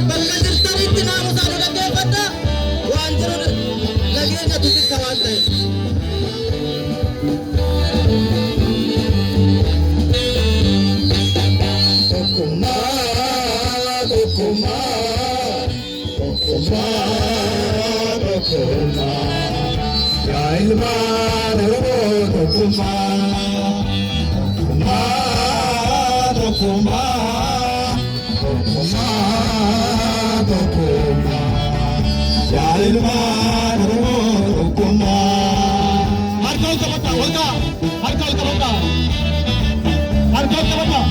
bakka jirtanitti naamusaan dhaggeeffadha. Waan jiru nageenya tuqisa waan ta'eef. Ya ilman Dokuma, ya ilman Dokuma. Harkal kabata, waka, harkal kabata, harkal kabata.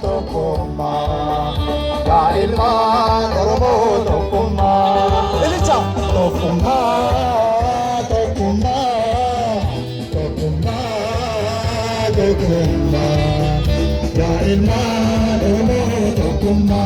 Dokuma, ya ilman Oromo Dokuma, Dokuma, ya ilman Oromo Dokuma.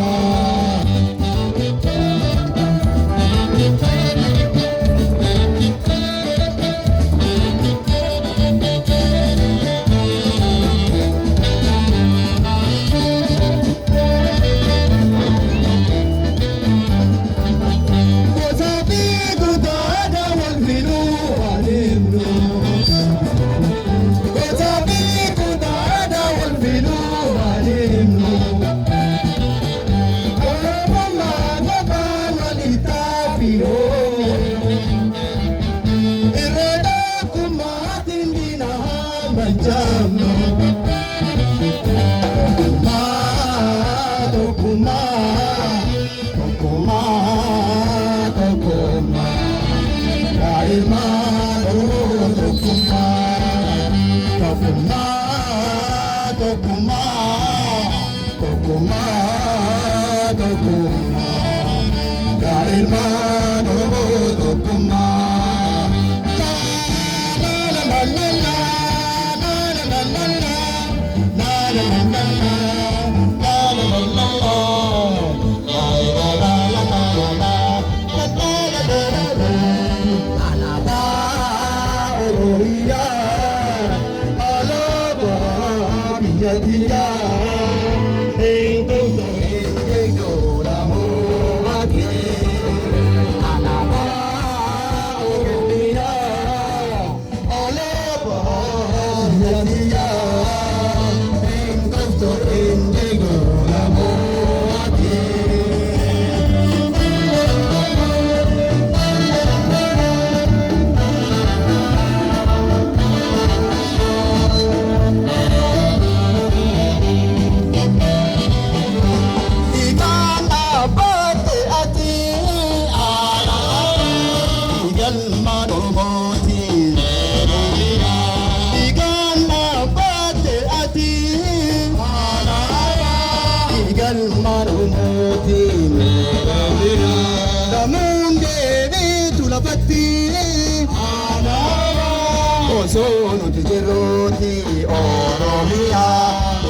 Sono di Geroti, Oromia,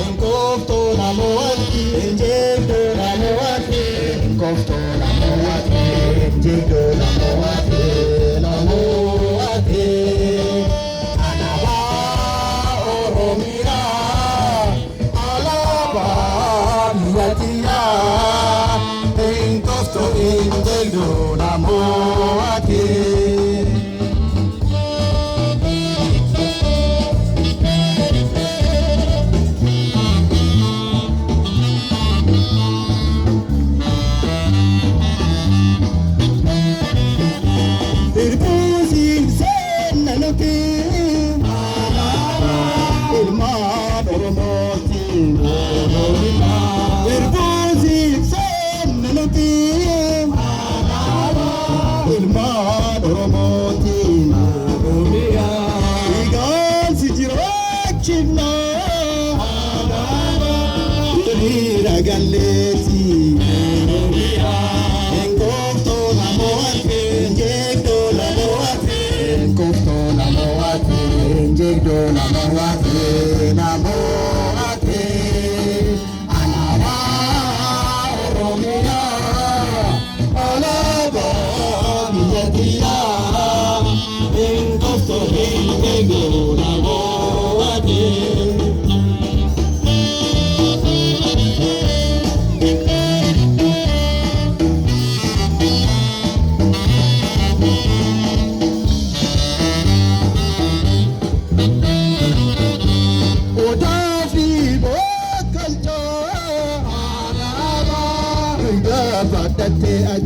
in Cofto la Moati, in Gento la Moati, in Cofto la Moati, in Gento la Moati, Anaba, Oromia, Alaba, Miatia, in Cofto in Gento la Moati.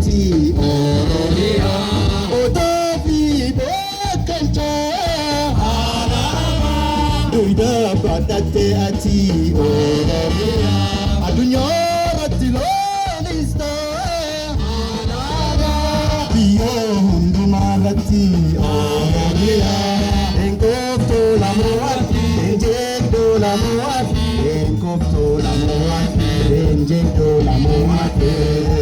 ati Oromia Otafi Bokancha Alama Duida Patate ati Oromia Adunya Ratilonista Alama Biyo Hundumalati Oromia Enkofto la moati Enjendo la moati Enkofto la moati Enjendo la moati